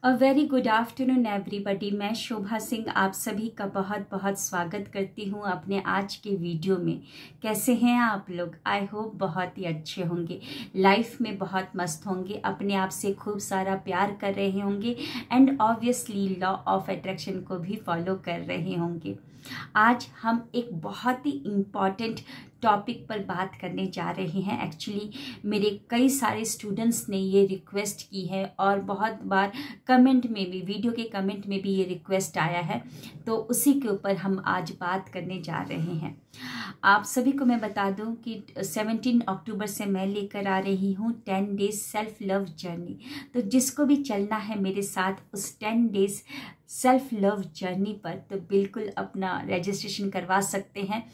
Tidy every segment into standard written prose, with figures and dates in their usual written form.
A very good afternoon everybody. मैं शोभा सिंह आप सभी का बहुत बहुत स्वागत करती हूँ अपने आज के वीडियो में। कैसे हैं आप लोग? आई होप बहुत ही अच्छे होंगे, लाइफ में बहुत मस्त होंगे, अपने आप से खूब सारा प्यार कर रहे होंगे and obviously law of attraction को भी फॉलो कर रहे होंगे। आज हम एक बहुत ही इम्पॉर्टेंट टॉपिक पर बात करने जा रहे हैं। एक्चुअली मेरे कई सारे स्टूडेंट्स ने ये रिक्वेस्ट की है और बहुत बार कमेंट में भी, वीडियो के कमेंट में भी ये रिक्वेस्ट आया है, तो उसी के ऊपर हम आज बात करने जा रहे हैं। आप सभी को मैं बता दूं कि 17 अक्टूबर से मैं लेकर आ रही हूँ 10 डेज सेल्फ लव जर्नी। तो जिसको भी चलना है मेरे साथ उस 10 डेज सेल्फ लव जर्नी पर, तो बिल्कुल अपना रजिस्ट्रेशन करवा सकते हैं।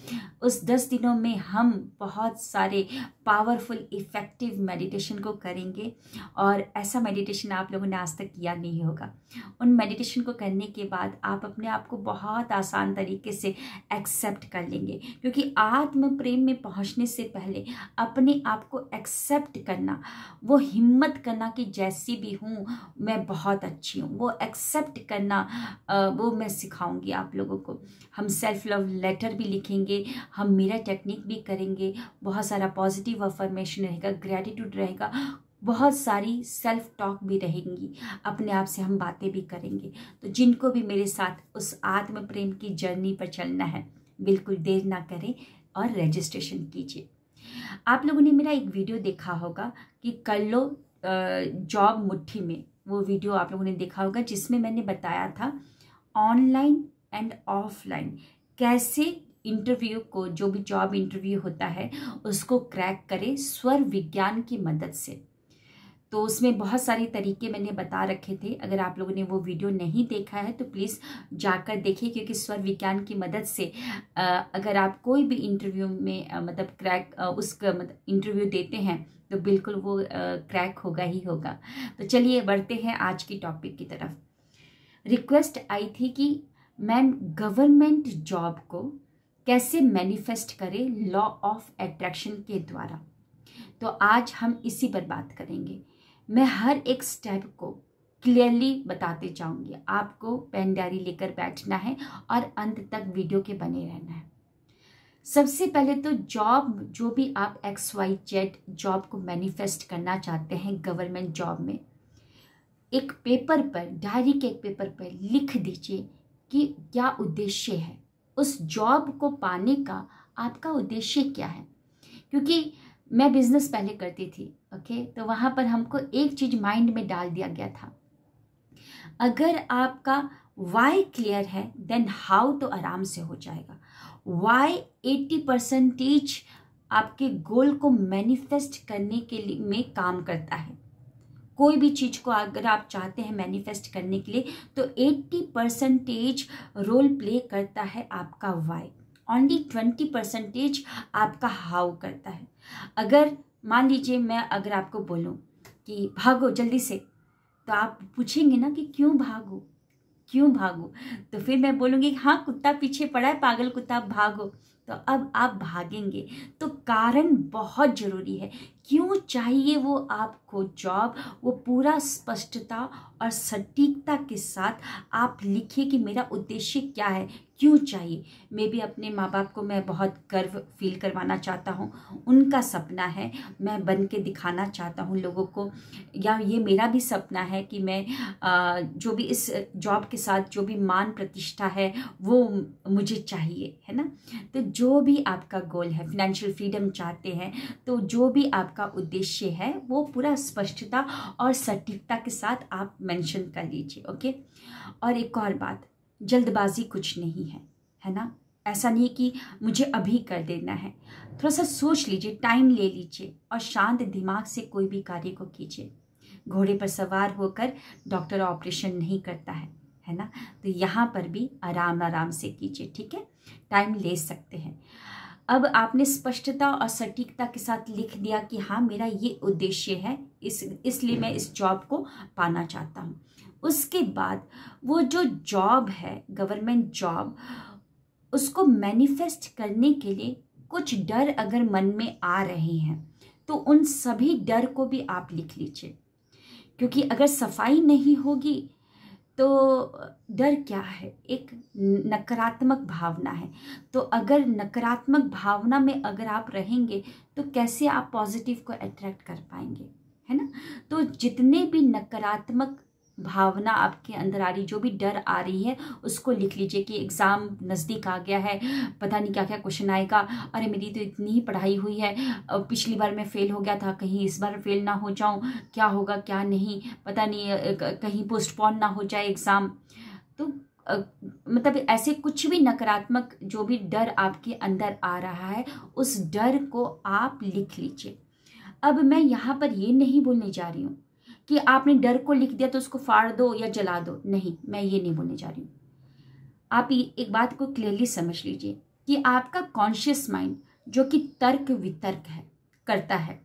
उस 10 दिनों में हम बहुत सारे पावरफुल इफ़ेक्टिव मेडिटेशन को करेंगे और ऐसा मेडिटेशन आप लोगों ने आज तक किया नहीं होगा। उन मेडिटेशन को करने के बाद आप अपने आप को बहुत आसान तरीके से एक्सेप्ट कर लेंगे, क्योंकि आत्म प्रेम में पहुंचने से पहले अपने आप को एक्सेप्ट करना, वो हिम्मत करना कि जैसी भी हूँ मैं बहुत अच्छी हूँ, वो एक्सेप्ट करना, वो मैं सिखाऊंगी आप लोगों को। हम सेल्फ लव लेटर भी लिखेंगे, हम मिरर टेक्निक भी करेंगे, बहुत सारा पॉजिटिव अफर्मेशन रहेगा, ग्रेटिट्यूड रहेगा, बहुत सारी सेल्फ टॉक भी रहेंगी, अपने आप से हम बातें भी करेंगे। तो जिनको भी मेरे साथ उस आत्म प्रेम की जर्नी पर चलना है, बिल्कुल देर ना करें और रजिस्ट्रेशन कीजिए। आप लोगों ने मेरा एक वीडियो देखा होगा कि कर लो जॉब मुट्ठी में, वो वीडियो आप लोगों ने देखा होगा जिसमें मैंने बताया था ऑनलाइन एंड ऑफलाइन कैसे इंटरव्यू को, जो भी जॉब इंटरव्यू होता है उसको क्रैक करें स्वर विज्ञान की मदद से। तो उसमें बहुत सारे तरीके मैंने बता रखे थे। अगर आप लोगों ने वो वीडियो नहीं देखा है तो प्लीज़ जाकर देखिए, क्योंकि स्वर विज्ञान की मदद से अगर आप कोई भी इंटरव्यू में मतलब क्रैक उसका मतलब इंटरव्यू देते हैं तो बिल्कुल वो क्रैक होगा ही होगा। तो चलिए बढ़ते हैं आज की टॉपिक की तरफ। रिक्वेस्ट आई थी कि मैम गवर्नमेंट जॉब को कैसे मैनिफेस्ट करें लॉ ऑफ अट्रैक्शन के द्वारा। तो आज हम इसी पर बात करेंगे। मैं हर एक स्टेप को क्लियरली बताते जाऊंगी। आपको पेन डायरी लेकर बैठना है और अंत तक वीडियो के बने रहना है। सबसे पहले तो जॉब, जो भी आप XYZ जॉब को मैनिफेस्ट करना चाहते हैं गवर्नमेंट जॉब में, एक पेपर पर, डायरी के एक पेपर पर लिख दीजिए कि क्या उद्देश्य है उस जॉब को पाने का, आपका उद्देश्य क्या है। क्योंकि मैं बिजनेस पहले करती थी, ओके, तो वहाँ पर हमको एक चीज़ माइंड में डाल दिया गया था, अगर आपका वाई क्लियर है देन हाउ तो आराम से हो जाएगा। वाई 80% आपके गोल को मैनिफेस्ट करने के लिए में काम करता है। कोई भी चीज़ को अगर आप चाहते हैं मैनिफेस्ट करने के लिए तो 80% रोल प्ले करता है आपका वाई, ओनली 20% आपका हाउ करता है। अगर मान लीजिए मैं अगर आपको बोलूं कि भागो जल्दी से, तो आप पूछेंगे ना कि क्यों भागो, क्यों भागो, तो फिर मैं बोलूँगी हाँ कुत्ता पीछे पड़ा है, पागल कुत्ता, भागो। तो अब आप भागेंगे। तो कारण बहुत ज़रूरी है, क्यों चाहिए वो आपको जॉब, वो पूरा स्पष्टता और सटीकता के साथ आप लिखिए कि मेरा उद्देश्य क्या है, क्यों चाहिए। मैं भी अपने माँ बाप को मैं बहुत गर्व फील करवाना चाहता हूँ, उनका सपना है, मैं बन के दिखाना चाहता हूँ लोगों को, या ये मेरा भी सपना है कि मैं जो भी इस जॉब के साथ जो भी मान प्रतिष्ठा है वो मुझे चाहिए, है ना। तो जो भी आपका गोल है, फाइनेंशियल फ्रीडम चाहते हैं, तो जो भी आपका उद्देश्य है वो पूरा स्पष्टता और सटीकता के साथ आप मेंशन कर लीजिए, ओके। और एक और बात, जल्दबाजी कुछ नहीं है, है ना। ऐसा नहीं कि मुझे अभी कर देना है, थोड़ा सा सोच लीजिए, टाइम ले लीजिए और शांत दिमाग से कोई भी कार्य को कीजिए। घोड़े पर सवार होकर डॉक्टर ऑपरेशन नहीं करता है ना। तो यहाँ पर भी आराम आराम से कीजिए, ठीक है, टाइम ले सकते हैं। अब आपने स्पष्टता और सटीकता के साथ लिख दिया कि हाँ मेरा ये उद्देश्य है, इसलिए मैं इस जॉब को पाना चाहता हूँ। उसके बाद वो जो जॉब है गवर्नमेंट जॉब, उसको मैनिफेस्ट करने के लिए कुछ डर अगर मन में आ रहे हैं तो उन सभी डर को भी आप लिख लीजिए, क्योंकि अगर सफाई नहीं होगी तो डर क्या है? एक नकारात्मक भावना है। तो अगर नकारात्मक भावना में अगर आप रहेंगे तो कैसे आप पॉजिटिव को अट्रैक्ट कर पाएंगे, है ना? तो जितने भी नकारात्मक भावना आपके अंदर आ रही, जो भी डर आ रही है, उसको लिख लीजिए कि एग्ज़ाम नज़दीक आ गया है, पता नहीं क्या क्या क्वेश्चन आएगा, अरे मेरी तो इतनी ही पढ़ाई हुई है, पिछली बार मैं फ़ेल हो गया था, कहीं इस बार फेल ना हो जाऊं, क्या होगा क्या नहीं पता नहीं, कहीं पोस्टपोन ना हो जाए एग्ज़ाम। तो मतलब ऐसे कुछ भी नकारात्मक जो भी डर आपके अंदर आ रहा है, उस डर को आप लिख लीजिए। अब मैं यहाँ पर ये नहीं बोलने जा रही हूँ कि आपने डर को लिख दिया तो उसको फाड़ दो या जला दो, नहीं, मैं ये नहीं बोलने जा रही हूँ। आप एक बात को क्लियरली समझ लीजिए कि आपका कॉन्शियस माइंड जो कि तर्क वितर्क है करता है,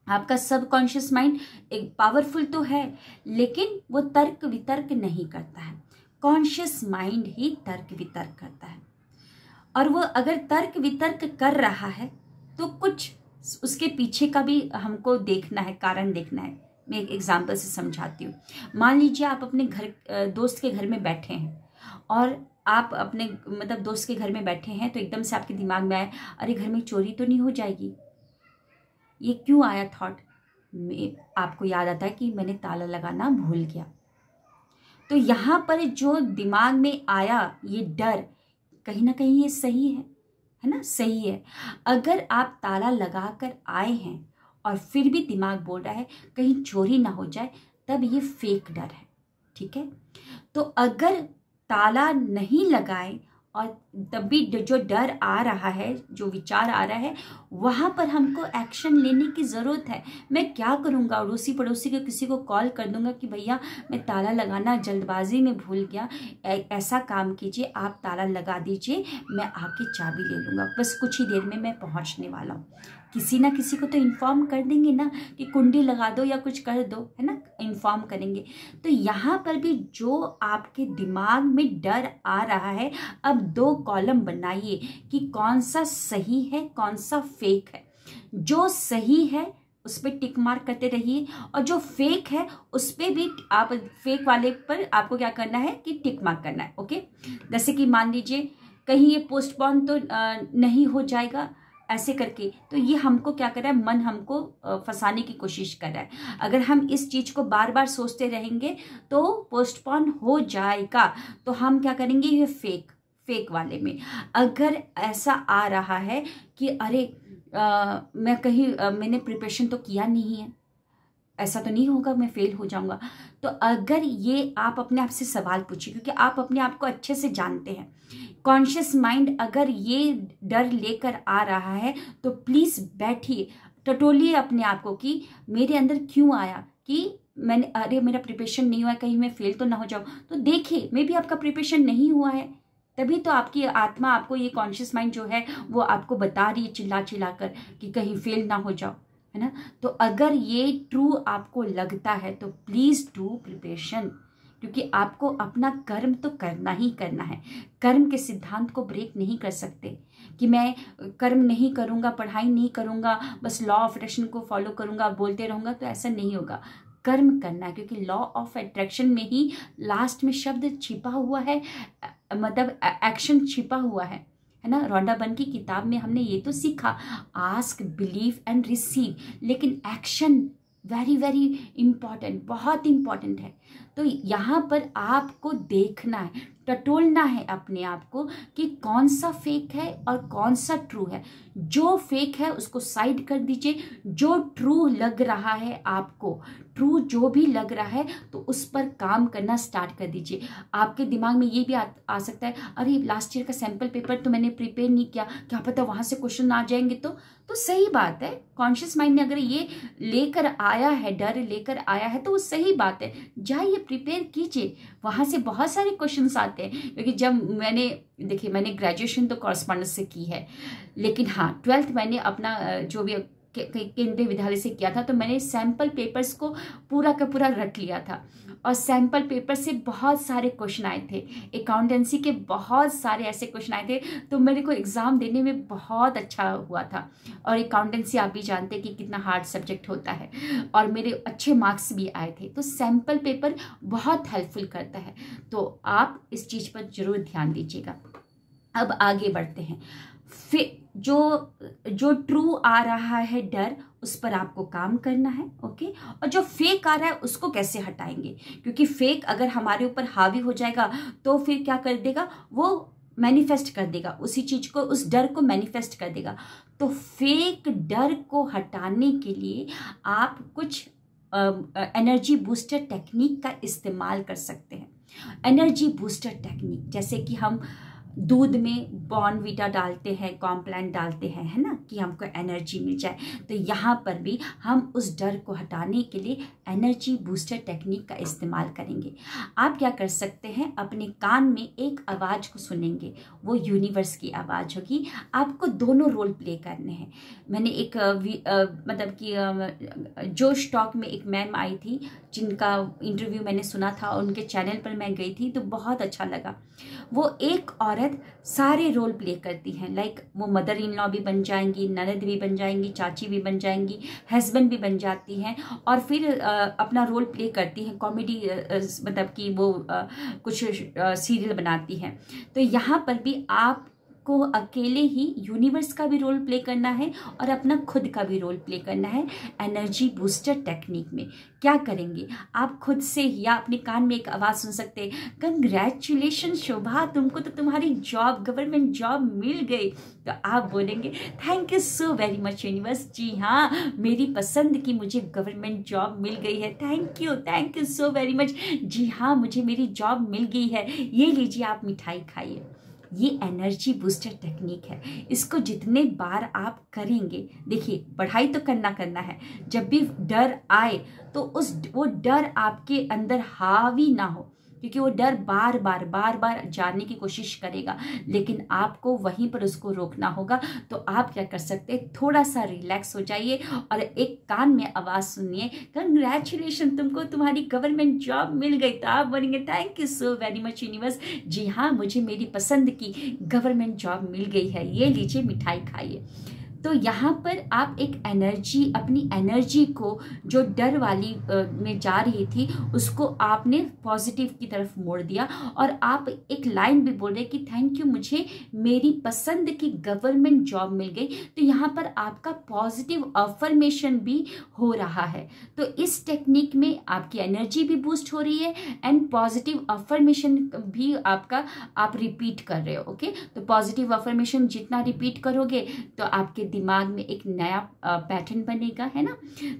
आपका सब कॉन्शियस माइंड एक पावरफुल तो है लेकिन वो तर्क वितर्क नहीं करता है। कॉन्शियस माइंड ही तर्क वितर्क करता है, और वो अगर तर्क वितर्क कर रहा है तो कुछ उसके पीछे का भी हमको देखना है, कारण देखना है। मैं एक एग्जाम्पल से समझाती हूँ। मान लीजिए आप अपने घर दोस्त के घर में बैठे हैं, और आप अपने मतलब दोस्त के घर में बैठे हैं तो एकदम से आपके दिमाग में आया, अरे घर में चोरी तो नहीं हो जाएगी। ये क्यों आया थॉट? आपको याद आता है कि मैंने ताला लगाना भूल गया। तो यहाँ पर जो दिमाग में आया ये डर, कहीं ना कहीं ये सही है ना? सही है। अगर आप ताला लगा कर आए हैं और फिर भी दिमाग बोल रहा है कहीं चोरी ना हो जाए, तब ये फेक डर है, ठीक है? तो अगर ताला नहीं लगाए और तब भी जो डर आ रहा है, जो विचार आ रहा है, वहाँ पर हमको एक्शन लेने की ज़रूरत है। मैं क्या करूँगा? अड़ोसी पड़ोसी के किसी को कॉल कर दूंगा कि भैया मैं ताला लगाना जल्दबाजी में भूल गया, ऐसा काम कीजिए, आप ताला लगा दीजिए, मैं आके चाबी ले लूँगा, बस कुछ ही देर में मैं पहुँचने वाला हूँ। किसी ना किसी को तो इन्फॉर्म कर देंगे ना कि कुंडी लगा दो या कुछ कर दो, है ना? इन्फॉर्म करेंगे। तो यहाँ पर भी जो आपके दिमाग में डर आ रहा है, अब 2 कॉलम बनाइए कि कौन सा सही है कौन सा फेक है। जो सही है उस पर टिक मार्क करते रहिए, और जो फेक है उस पर भी आप फेक वाले पर आपको क्या करना है कि टिक मार्क करना है। ओके, जैसे कि मान लीजिए कहीं ये पोस्टपोन तो नहीं हो जाएगा, ऐसे करके, तो ये हमको क्या कर रहा है? मन हमको फंसाने की कोशिश कर रहा है। अगर हम इस चीज़ को बार बार सोचते रहेंगे तो पोस्टपोन हो जाएगा, तो हम क्या करेंगे? ये फेक वाले में। अगर ऐसा आ रहा है कि अरे मैं कहीं मैंने प्रिपरेशन तो किया नहीं है, ऐसा तो नहीं होगा मैं फेल हो जाऊंगा, तो अगर ये आप अपने आप से सवाल पूछिए, क्योंकि आप अपने आप को अच्छे से जानते हैं। कॉन्शियस माइंड अगर ये डर लेकर आ रहा है तो प्लीज़ बैठिए, टटोलिए अपने आप को कि मेरे अंदर क्यों आया कि मैंने, अरे मेरा प्रिपरेशन नहीं हुआ है, कहीं मैं फेल तो ना हो जाऊँ। तो देखिए, मे भी आपका प्रिपरेशन नहीं हुआ है, तभी तो आपकी आत्मा आपको, ये कॉन्शियस माइंड जो है वो आपको बता रही है चिल्ला चिल्ला कर कि कहीं फेल ना हो जाओ, है ना? तो अगर ये ट्रू आपको लगता है तो प्लीज़ डू प्रिपरेशन, क्योंकि आपको अपना कर्म तो करना ही करना है। कर्म के सिद्धांत को ब्रेक नहीं कर सकते कि मैं कर्म नहीं करूँगा, पढ़ाई नहीं करूँगा, बस लॉ ऑफ अट्रैक्शन को फॉलो करूँगा, बोलते रहूँगा, तो ऐसा नहीं होगा। कर्म करना है, क्योंकि लॉ ऑफ अट्रैक्शन में ही लास्ट में शब्द छिपा हुआ है, मतलब एक्शन छिपा हुआ है ना? रोंडा बर्न की किताब में हमने ये तो सीखा, आस्क, बिलीव एंड रिसीव, लेकिन एक्शन वेरी वेरी इम्पॉर्टेंट, बहुत इम्पॉर्टेंट है। तो यहाँ पर आपको देखना है, टटोलना है अपने आप को कि कौन सा फेक है और कौन सा ट्रू है। जो फेक है उसको साइड कर दीजिए, जो ट्रू लग रहा है आपको, ट्रू जो भी लग रहा है, तो उस पर काम करना स्टार्ट कर दीजिए। आपके दिमाग में ये भी आ सकता है, अरे लास्ट ईयर का सैम्पल पेपर तो मैंने प्रिपेयर नहीं किया, क्या पता वहाँ से क्वेश्चन आ जाएंगे। तो सही बात है, कॉन्शियस माइंड ने अगर ये लेकर आया है, डर लेकर आया है, तो वो सही बात है, जाइए प्रिपेयर कीजिए, वहाँ से बहुत सारे क्वेश्चंस आते हैं। क्योंकि जब मैंने ग्रेजुएशन तो कॉरस्पॉन्डेंस से की है, लेकिन हाँ 12th मैंने अपना जो भी केंद्रीय विद्यालय से किया था, तो मैंने सैम्पल पेपर्स को पूरा का पूरा रट लिया था और सैम्पल पेपर से बहुत सारे क्वेश्चन आए थे, अकाउंटेंसी के बहुत सारे ऐसे क्वेश्चन आए थे, तो मेरे को एग्ज़ाम देने में बहुत अच्छा हुआ था। और अकाउंटेंसी आप भी जानते हैं कि कितना हार्ड सब्जेक्ट होता है, और मेरे अच्छे मार्क्स भी आए थे। तो सैम्पल पेपर बहुत हेल्पफुल करता है, तो आप इस चीज़ पर ज़रूर ध्यान दीजिएगा। अब आगे बढ़ते हैं। फिर जो ट्रू आ रहा है डर, उस पर आपको काम करना है, ओके। और जो फेक आ रहा है उसको कैसे हटाएंगे, क्योंकि फेक अगर हमारे ऊपर हावी हो जाएगा तो फिर क्या कर देगा, वो मैनिफेस्ट कर देगा उसी चीज को, उस डर को मैनिफेस्ट कर देगा। तो फेक डर को हटाने के लिए आप कुछ एनर्जी बूस्टर टेक्निक का इस्तेमाल कर सकते हैं। एनर्जी बूस्टर टेक्निक जैसे कि हम दूध में बॉर्नवीटा डालते हैं, कॉम्प्लान डालते हैं, है ना, कि हमको एनर्जी मिल जाए। तो यहाँ पर भी हम उस डर को हटाने के लिए एनर्जी बूस्टर टेक्निक का इस्तेमाल करेंगे। आप क्या कर सकते हैं, अपने कान में एक आवाज़ को सुनेंगे, वो यूनिवर्स की आवाज़ होगी। आपको दोनों रोल प्ले करने हैं। मैंने एक मतलब कि जोश टॉक में एक मैम आई थी जिनका इंटरव्यू मैंने सुना था, उनके चैनल पर मैं गई थी, तो बहुत अच्छा लगा। वो एक औरत सारे रोल प्ले करती हैं, लाइक वो मदर इन लॉ भी बन जाएंगी, ननद भी बन जाएंगी, चाची भी बन जाएंगी, हस्बैंड भी बन जाती हैं, और फिर अपना रोल प्ले करती हैं, कॉमेडी मतलब कि वो कुछ सीरियल बनाती हैं। तो यहाँ पर भी आप को अकेले ही यूनिवर्स का भी रोल प्ले करना है और अपना खुद का भी रोल प्ले करना है। एनर्जी बूस्टर टेक्निक में क्या करेंगे, आप खुद से या अपने कान में एक आवाज़ सुन सकते हैं, कंग्रेचुलेशन शोभा, तुमको तो तुम्हारी जॉब, गवर्नमेंट जॉब मिल गई। तो आप बोलेंगे thank you so very much universe, जी हाँ मेरी पसंद की मुझे गवर्नमेंट जॉब मिल गई है, thank you so very much, जी हाँ मुझे मेरी जॉब मिल गई है, ये लीजिए आप मिठाई खाइए। ये एनर्जी बूस्टर टेक्निक है। इसको जितने बार आप करेंगे, देखिए पढ़ाई तो करना है, जब भी डर आए तो वो डर आपके अंदर हावी ना हो, क्योंकि वो डर बार बार जाने की कोशिश करेगा, लेकिन आपको वहीं पर उसको रोकना होगा। तो आप क्या कर सकते हैं, थोड़ा सा रिलैक्स हो जाइए और एक कान में आवाज़ सुनिए, कंग्रेचुलेशन तुमको तुम्हारी गवर्नमेंट जॉब मिल गई। तो आप बोलेंगे thank you so very much universe, जी हाँ मुझे मेरी पसंद की गवर्नमेंट जॉब मिल गई है, ये लीजिए मिठाई खाइए। तो यहाँ पर आप एक एनर्जी, अपनी एनर्जी को जो डर वाली में जा रही थी उसको आपने पॉजिटिव की तरफ मोड़ दिया, और आप एक लाइन भी बोल रहे कि थैंक यू मुझे मेरी पसंद की गवर्नमेंट जॉब मिल गई। तो यहाँ पर आपका पॉजिटिव अफर्मेशन भी हो रहा है। तो इस टेक्निक में आपकी एनर्जी भी बूस्ट हो रही है एंड पॉजिटिव अफर्मेशन भी आपका आप रिपीट कर रहे हो, ओके। तो पॉजिटिव अफर्मेशन जितना रिपीट करोगे तो आपके दिमाग में एक नया पैटर्न बनेगा, है ना।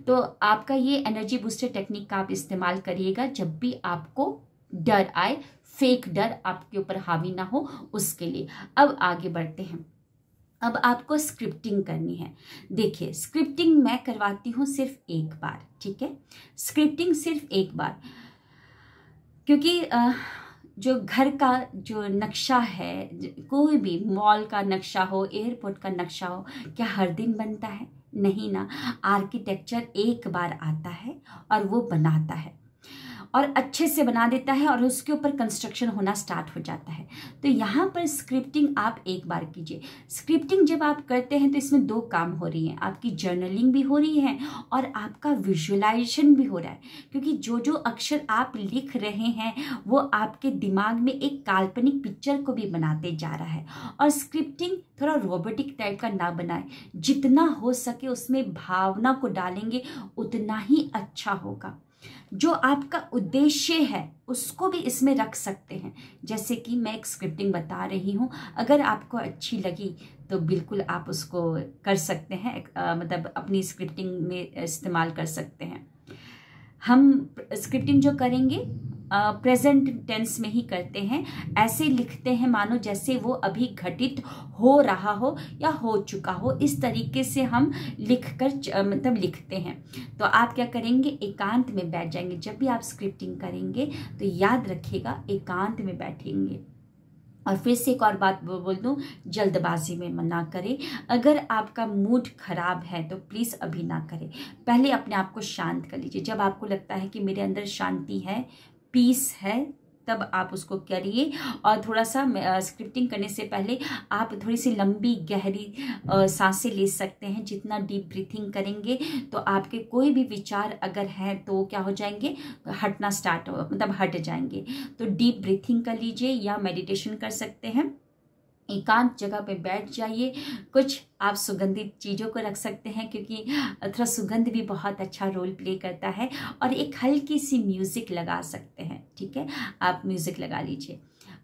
तो आपका ये एनर्जी बूस्टर टेक्निक का आप इस्तेमाल करिएगा जब भी आपको डर आए, फेक डर आपके ऊपर हावी ना हो, उसके लिए। अब आगे बढ़ते हैं। अब आपको स्क्रिप्टिंग करनी है। देखिए स्क्रिप्टिंग मैं करवाती हूँ सिर्फ एक बार, ठीक है, स्क्रिप्टिंग सिर्फ एक बार, क्योंकि जो घर का जो नक्शा है, कोई भी मॉल का नक्शा हो, एयरपोर्ट का नक्शा हो, क्या हर दिन बनता है? नहीं ना। आर्किटेक्चर एक बार आता है और वो बनाता है और अच्छे से बना देता है और उसके ऊपर कंस्ट्रक्शन होना स्टार्ट हो जाता है। तो यहाँ पर स्क्रिप्टिंग आप एक बार कीजिए। स्क्रिप्टिंग जब आप करते हैं तो इसमें दो काम हो रही हैं, आपकी जर्नलिंग भी हो रही है और आपका विजुअलाइजेशन भी हो रहा है, क्योंकि जो जो अक्षर आप लिख रहे हैं वो आपके दिमाग में एक काल्पनिक पिक्चर को भी बनाते जा रहा है। और स्क्रिप्टिंग थोड़ा रोबोटिक टाइप का ना बनाए, जितना हो सके उसमें भावना को डालेंगे उतना ही अच्छा होगा। जो आपका उद्देश्य है उसको भी इसमें रख सकते हैं। जैसे कि मैं एक स्क्रिप्टिंग बता रही हूँ, अगर आपको अच्छी लगी तो बिल्कुल आप उसको कर सकते हैं, मतलब अपनी स्क्रिप्टिंग में इस्तेमाल कर सकते हैं। हम स्क्रिप्टिंग जो करेंगे प्रेजेंट टेंस में ही करते हैं, ऐसे लिखते हैं मानो जैसे वो अभी घटित हो रहा हो या हो चुका हो, इस तरीके से हम मतलब लिखते हैं। तो आप क्या करेंगे, एकांत में बैठ जाएंगे। जब भी आप स्क्रिप्टिंग करेंगे तो याद रखिएगा एकांत में बैठेंगे, और फिर से एक और बात बोल दूँ, जल्दबाजी में ना करें। अगर आपका मूड खराब है तो प्लीज़ अभी ना करें, पहले अपने आप को शांत कर लीजिए। जब आपको लगता है कि मेरे अंदर शांति है, पीस है, तब आप उसको करिए। और थोड़ा सा स्क्रिप्टिंग करने से पहले आप थोड़ी सी लंबी गहरी सांसें ले सकते हैं। जितना डीप ब्रीथिंग करेंगे तो आपके कोई भी विचार अगर हैं तो क्या हो जाएंगे, हटना स्टार्ट हो, मतलब हट जाएंगे। तो डीप ब्रीथिंग कर लीजिए या मेडिटेशन कर सकते हैं। एकांत जगह पे बैठ जाइए। कुछ आप सुगंधित चीज़ों को रख सकते हैं क्योंकि थोड़ा सुगंध भी बहुत अच्छा रोल प्ले करता है। और एक हल्की सी म्यूज़िक लगा सकते हैं, ठीक है, आप म्यूज़िक लगा लीजिए।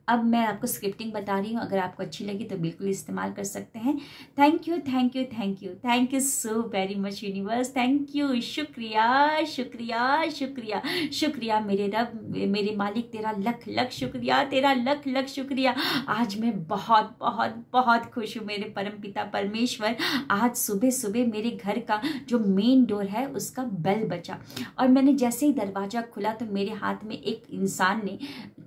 अब मैं आपको स्क्रिप्टिंग बता रही हूँ, अगर आपको अच्छी लगी तो बिल्कुल इस्तेमाल कर सकते हैं। Thank you thank you thank you thank you so very much universe, thank you, शुक्रिया शुक्रिया शुक्रिया शुक्रिया मेरे रब, मेरे मालिक, तेरा लख लख शुक्रिया, तेरा लख लख शुक्रिया। आज मैं बहुत बहुत बहुत खुश हूँ मेरे परमपिता परमेश्वर। आज सुबह सुबह मेरे घर का जो मेन डोर है उसका बेल बजा और मैंने जैसे ही दरवाज़ा खुला तो मेरे हाथ में एक इंसान ने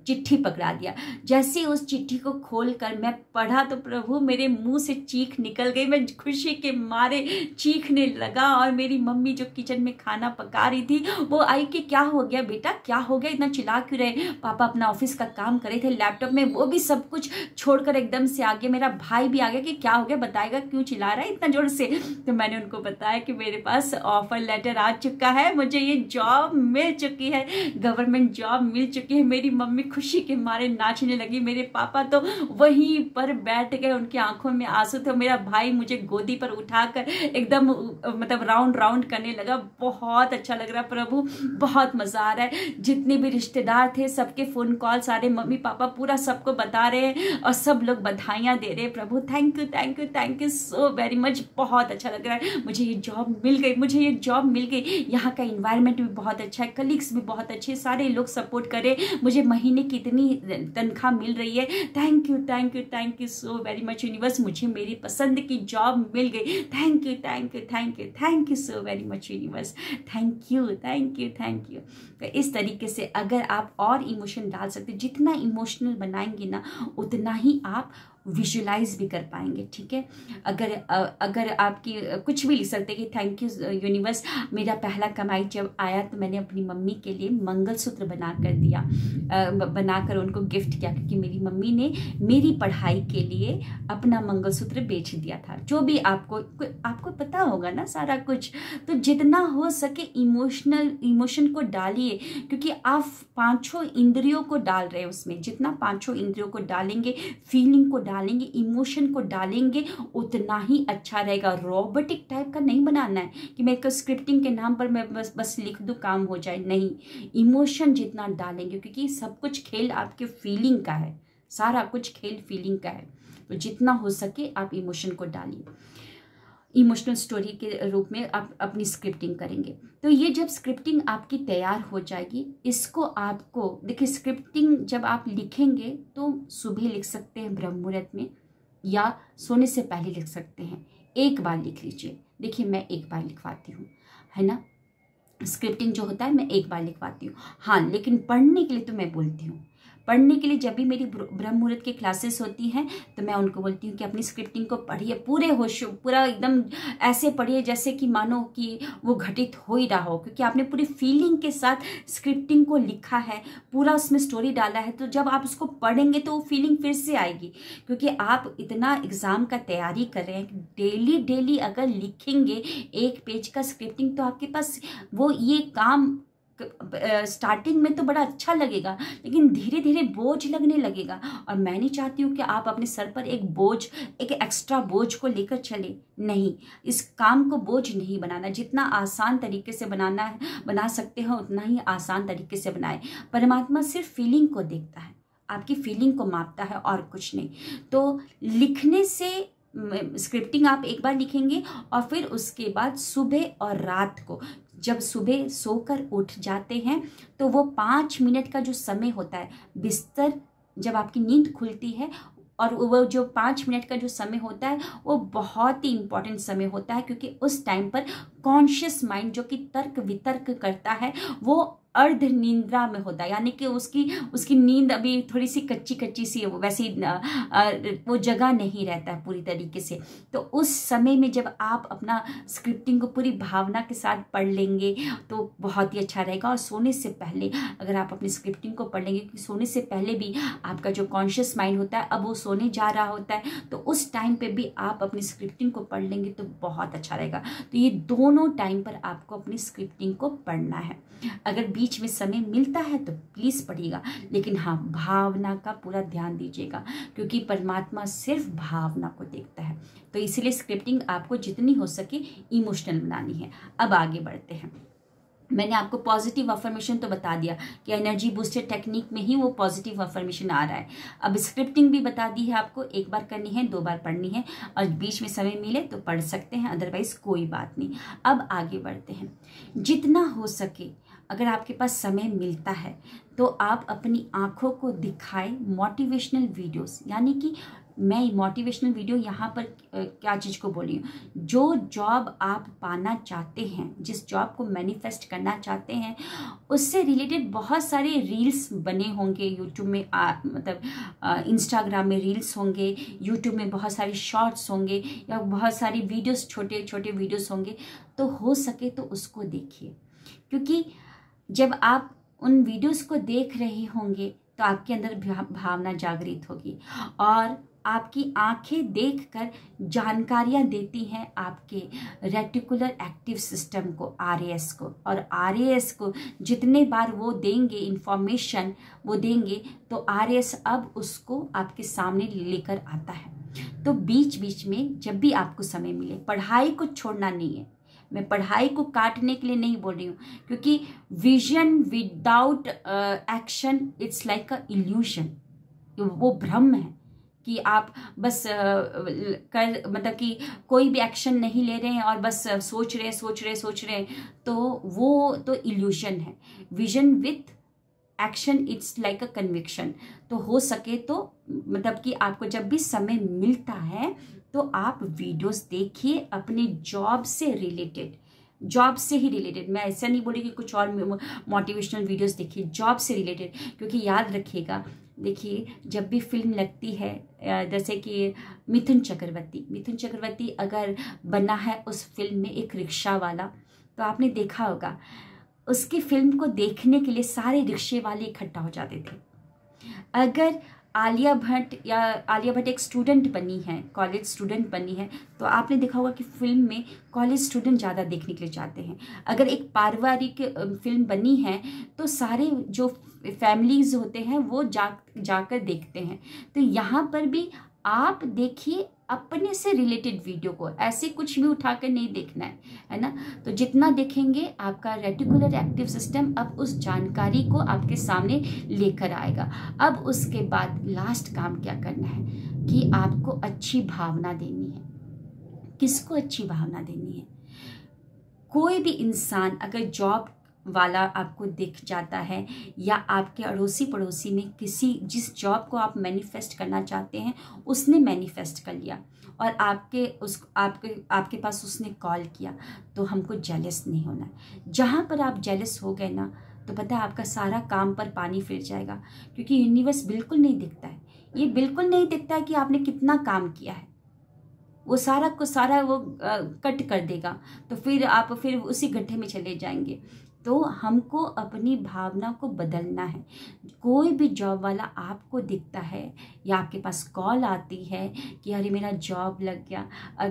चिट्ठी पकड़ा दिया। जैसे उस चिट्ठी को खोलकर मैं पढ़ा तो प्रभु मेरे मुंह से चीख निकल गई। मैं खुशी के मारे चीखने लगा और मेरी मम्मी जो किचन में खाना पका रही थी वो आई कि क्या हो गया बेटा, क्या हो गया, इतना चिल्ला क्यों रहे। पापा अपना ऑफिस का काम कर रहे थे लैपटॉप में, वो भी सब कुछ छोड़कर एकदम से आ गया। मेरा भाई भी आ गया कि क्या हो गया, बताएगा क्यों चिल्ला रहा है इतना जोर से। तो मैंने उनको बताया कि मेरे पास ऑफर लेटर आ चुका है, मुझे ये जॉब मिल चुकी है, गवर्नमेंट जॉब मिल चुकी है। मेरी मम्मी खुशी के मारे नाचने लगी, मेरे पापा तो वहीं पर बैठ गए, उनकी आंखों में आंसू थे। मेरा भाई मुझे गोदी पर उठाकर एकदम मतलब राउंड राउंड करने लगा। बहुत अच्छा लग रहा प्रभु, बहुत मजा आ रहा है। जितने भी रिश्तेदार थे सबके फोन कॉल, सारे मम्मी पापा पूरा सबको बता रहे हैं और सब लोग बधाइयां दे रहे हैं। प्रभु thank you thank you thank you so very much, बहुत अच्छा लग रहा है। मुझे ये जॉब मिल गई, मुझे ये जॉब मिल गई। यहाँ का इन्वायरमेंट भी बहुत अच्छा है, कलीग्स भी बहुत अच्छे, सारे लोग सपोर्ट करे। मुझे महीने की इतनी तनख्वाह मिल रही है। Thank you thank you thank you so very much universe, मुझे मेरी पसंद की जॉब मिल गई। Thank you thank you thank you thank you so very much universe, thank you thank you thank you. तो इस तरीके से अगर आप और इमोशन डाल सकते, जितना इमोशनल बनाएंगे ना उतना ही आप विजुलाइज भी कर पाएंगे, ठीक है। अगर आपकी कुछ भी लिख सकते कि थैंक यू यूनिवर्स, मेरा पहला कमाई जब आया तो मैंने अपनी मम्मी के लिए मंगलसूत्र बनाकर दिया, बनाकर उनको गिफ्ट किया, क्योंकि मेरी मम्मी ने मेरी पढ़ाई के लिए अपना मंगलसूत्र बेच दिया था। जो भी आपको पता होगा ना सारा कुछ। तो जितना हो सके इमोशन को डालिए, क्योंकि आप पांचों इंद्रियों को डाल रहे हैं उसमें। जितना पांचों इंद्रियों को डालेंगे, फीलिंग को डालेंगे, इमोशन को डालेंगे, उतना ही अच्छा रहेगा। रोबोटिक टाइप का नहीं बनाना है कि मैं एक स्क्रिप्टिंग के नाम पर मैं बस लिख दूं काम हो जाए, नहीं। इमोशन जितना डालेंगे, क्योंकि सब कुछ खेल आपके फीलिंग का है, सारा कुछ खेल फीलिंग का है। तो जितना हो सके आप इमोशन को डालिए। इमोशनल स्टोरी के रूप में आप अपनी स्क्रिप्टिंग करेंगे। तो ये जब स्क्रिप्टिंग आपकी तैयार हो जाएगी, इसको आपको देखिए, स्क्रिप्टिंग जब आप लिखेंगे तो सुबह लिख सकते हैं ब्रह्म मुहूर्त में, या सोने से पहले लिख सकते हैं। एक बार लिख लीजिए। देखिए मैं एक बार लिखवाती हूँ, है ना। स्क्रिप्टिंग जो होता है मैं एक बार लिखवाती हूँ, हाँ। लेकिन पढ़ने के लिए तो मैं बोलती हूँ, पढ़ने के लिए जब भी मेरी ब्रह्म मुहूर्त की क्लासेस होती हैं तो मैं उनको बोलती हूँ कि अपनी स्क्रिप्टिंग को पढ़िए, पूरे होश, पूरा एकदम ऐसे पढ़िए जैसे कि मानो कि वो घटित हो ही रहा हो, क्योंकि आपने पूरी फीलिंग के साथ स्क्रिप्टिंग को लिखा है, पूरा उसमें स्टोरी डाला है। तो जब आप उसको पढ़ेंगे तो वो फीलिंग फिर से आएगी, क्योंकि आप इतना एग्ज़ाम का तैयारी कर रहे हैं। डेली अगर लिखेंगे एक पेज का स्क्रिप्टिंग तो आपके पास वो ये काम स्टार्टिंग में तो बड़ा अच्छा लगेगा, लेकिन धीरे धीरे बोझ लगने लगेगा। और मैं नहीं चाहती हूँ कि आप अपने सर पर एक एक्स्ट्रा बोझ को लेकर चले, नहीं। इस काम को बोझ नहीं बनाना, जितना आसान तरीके से बना सकते हो उतना ही आसान तरीके से बनाए। परमात्मा सिर्फ फीलिंग को देखता है, आपकी फीलिंग को मापता है और कुछ नहीं। तो लिखने से स्क्रिप्टिंग आप एक बार लिखेंगे और फिर उसके बाद सुबह और रात को, जब सुबह सोकर उठ जाते हैं तो वो 5 मिनट का जो समय होता है, बिस्तर जब आपकी नींद खुलती है, और वो जो 5 मिनट का जो समय होता है वो बहुत ही इम्पॉर्टेंट समय होता है, क्योंकि उस टाइम पर कॉन्शियस माइंड जो कि तर्क वितर्क करता है वो अर्ध निंद्रा में होता है, यानी कि उसकी नींद अभी थोड़ी सी कच्ची कच्ची सी है, वैसी वो जगह नहीं रहता है पूरी तरीके से। तो उस समय में जब आप अपना स्क्रिप्टिंग को पूरी भावना के साथ पढ़ लेंगे तो बहुत ही अच्छा रहेगा। और सोने से पहले अगर आप अपनी स्क्रिप्टिंग को पढ़ लेंगे, क्योंकि सोने से पहले भी आपका जो कॉन्शियस माइंड होता है अब वो सोने जा रहा होता है, तो उस टाइम पे भी आप अपनी स्क्रिप्टिंग को पढ़ लेंगे तो बहुत अच्छा रहेगा। तो ये दोनों टाइम पर आपको अपनी स्क्रिप्टिंग को पढ़ना है। अगर बीच में समय मिलता है तो प्लीज़ पढ़िएगा, लेकिन हाँ, भावना का पूरा ध्यान दीजिएगा, क्योंकि परमात्मा सिर्फ भावना को देखता है। तो इसीलिए स्क्रिप्टिंग आपको जितनी हो सके इमोशनल बनानी है। अब आगे बढ़ते हैं। मैंने आपको पॉजिटिव अफर्मेशन तो बता दिया कि एनर्जी बूस्टर टेक्निक में ही वो पॉजिटिव अफर्मेशन आ रहा है। अब स्क्रिप्टिंग भी बता दी है आपको, एक बार करनी है, 2 बार पढ़नी है, और बीच में समय मिले तो पढ़ सकते हैं, अदरवाइज कोई बात नहीं। अब आगे बढ़ते हैं। जितना हो सके अगर आपके पास समय मिलता है तो आप अपनी आँखों को दिखाएं मोटिवेशनल वीडियोस, यानी कि मैं मोटिवेशनल वीडियो यहाँ पर क्या चीज़ को बोली हूँ, जो जॉब आप पाना चाहते हैं, जिस जॉब को मैनिफेस्ट करना चाहते हैं, उससे रिलेटेड बहुत सारे रील्स बने होंगे यूट्यूब में, मतलब इंस्टाग्राम में रील्स होंगे, यूट्यूब में बहुत सारे शॉर्ट्स होंगे, या बहुत सारी वीडियोस, छोटे छोटे वीडियोस होंगे। तो हो सके तो उसको देखिए, क्योंकि जब आप उन वीडियोस को देख रहे होंगे तो आपके अंदर भावना जागृत होगी, और आपकी आंखें देखकर जानकारियां देती हैं आपके रेटिकुलर एक्टिव सिस्टम को, आरएएस को, और आरएएस को जितने बार वो देंगे इंफॉर्मेशन, वो देंगे तो आरएएस अब उसको आपके सामने लेकर आता है। तो बीच बीच में जब भी आपको समय मिले, पढ़ाई को छोड़ना नहीं है, मैं पढ़ाई को काटने के लिए नहीं बोल रही हूँ, क्योंकि vision without action it's like a evolution, वो भ्रम है कि आप बस मतलब कि कोई भी एक्शन नहीं ले रहे हैं और बस सोच रहे हैं, तो वो तो इल्यूशन है। Vision with action it's like a conviction. तो हो सके तो मतलब कि आपको जब भी समय मिलता है तो आप वीडियोस देखिए अपने जॉब से रिलेटेड, जॉब से ही रिलेटेड। मैं ऐसा नहीं बोली कि कुछ और मोटिवेशनल वीडियोस देखिए, जॉब से रिलेटेड, क्योंकि याद रखिएगा, देखिए जब भी फिल्म लगती है, जैसे कि मिथुन चक्रवर्ती अगर बना है उस फिल्म में एक रिक्शा वाला, तो आपने देखा होगा उसकी फिल्म को देखने के लिए सारे रिक्शे वाले इकट्ठा हो जाते थे। अगर आलिया भट्ट एक स्टूडेंट बनी है, कॉलेज स्टूडेंट बनी है, तो आपने देखा होगा कि फिल्म में कॉलेज स्टूडेंट ज़्यादा देखने के लिए जाते हैं। अगर एक पारिवारिक फिल्म बनी है तो सारे जो फैमिलीज होते हैं वो जाकर देखते हैं। तो यहाँ पर भी आप देखिए अपने से रिलेटेड वीडियो को, ऐसे कुछ भी उठाकर नहीं देखना है ना। तो जितना देखेंगे आपका रेटिकुलर एक्टिव सिस्टम अब उस जानकारी को आपके सामने लेकर आएगा। अब उसके बाद लास्ट काम क्या करना है कि आपको अच्छी भावना देनी है। किसको अच्छी भावना देनी है? कोई भी इंसान अगर जॉब वाला आपको दिख जाता है, या आपके अड़ोसी पड़ोसी में किसी, जिस जॉब को आप मैनिफेस्ट करना चाहते हैं उसने मैनिफेस्ट कर लिया और आपके पास उसने कॉल किया, तो हमको जेलस नहीं होना है। जहाँ पर आप जेलस हो गए ना, तो पता है आपका सारा काम पर पानी फिर जाएगा, क्योंकि यूनिवर्स बिल्कुल नहीं दिखता है, ये बिल्कुल नहीं दिखता है कि आपने कितना काम किया है। वो सारा को सारा वो कट कर देगा, तो फिर आप फिर उसी गड्ढे में चले जाएंगे। तो हमको अपनी भावना को बदलना है। कोई भी जॉब वाला आपको दिखता है या आपके पास कॉल आती है कि अरे मेरा जॉब लग गया,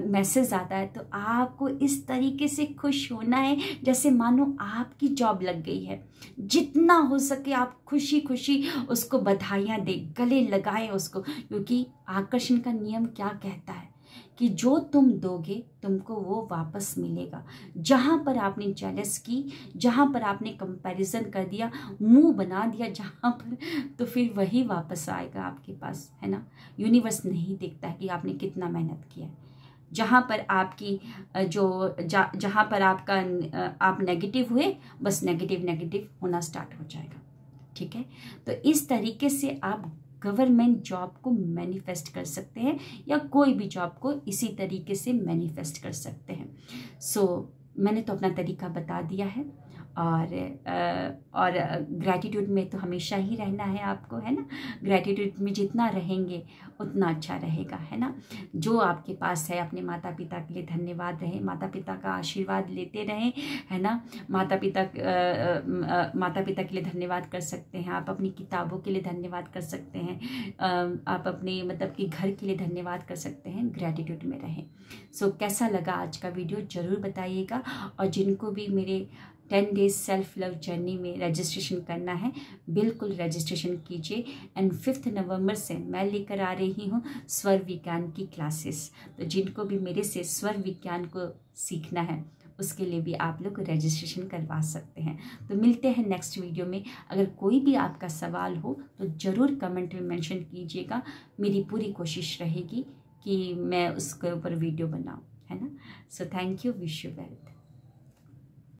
मैसेज आता है, तो आपको इस तरीके से खुश होना है जैसे मानो आपकी जॉब लग गई है। जितना हो सके आप खुशी खुशी उसको बधाइयाँ दें, गले लगाएं उसको, क्योंकि आकर्षण का नियम क्या कहता है कि जो तुम दोगे तुमको वो वापस मिलेगा। जहाँ पर आपने जेलस की, जहाँ पर आपने कंपैरिजन कर दिया, मुंह बना दिया जहाँ पर, तो फिर वही वापस आएगा आपके पास, है ना। यूनिवर्स नहीं देखता है कि आपने कितना मेहनत किया है। जहाँ पर आपकी जहाँ पर आपका आप नेगेटिव हुए, बस नेगेटिव होना स्टार्ट हो जाएगा। ठीक है, तो इस तरीके से आप गवर्नमेंट जॉब को मैनिफेस्ट कर सकते हैं, या कोई भी जॉब को इसी तरीके से मैनिफेस्ट कर सकते हैं। मैंने तो अपना तरीका बता दिया है, और ग्रैटिट्यूड में तो हमेशा ही रहना है आपको, है ना। ग्रैटिट्यूड में जितना रहेंगे उतना अच्छा रहेगा, है ना। जो आपके पास है अपने माता पिता के लिए धन्यवाद रहे, माता पिता का आशीर्वाद लेते रहें, है ना। माता पिता के लिए धन्यवाद कर सकते हैं आप, अपनी किताबों के लिए धन्यवाद कर सकते हैं, आप अपने मतलब कि घर के लिए धन्यवाद कर सकते हैं। ग्रैटिट्यूड में रहें। सो कैसा लगा आज का वीडियो ज़रूर बताइएगा। और जिनको भी मेरे 10 डेज सेल्फ लव जर्नी में रजिस्ट्रेशन करना है, बिल्कुल रजिस्ट्रेशन कीजिए। एंड 5 नवंबर से मैं लेकर आ रही हूँ स्वर विज्ञान की क्लासेस। तो जिनको भी मेरे से स्वर विज्ञान को सीखना है उसके लिए भी आप लोग रजिस्ट्रेशन करवा सकते हैं। तो मिलते हैं नेक्स्ट वीडियो में। अगर कोई भी आपका सवाल हो तो ज़रूर कमेंट में मेंशन कीजिएगा। मेरी पूरी कोशिश रहेगी कि मैं उसके ऊपर वीडियो बनाऊँ, है ना। So thank you, wish you wealth.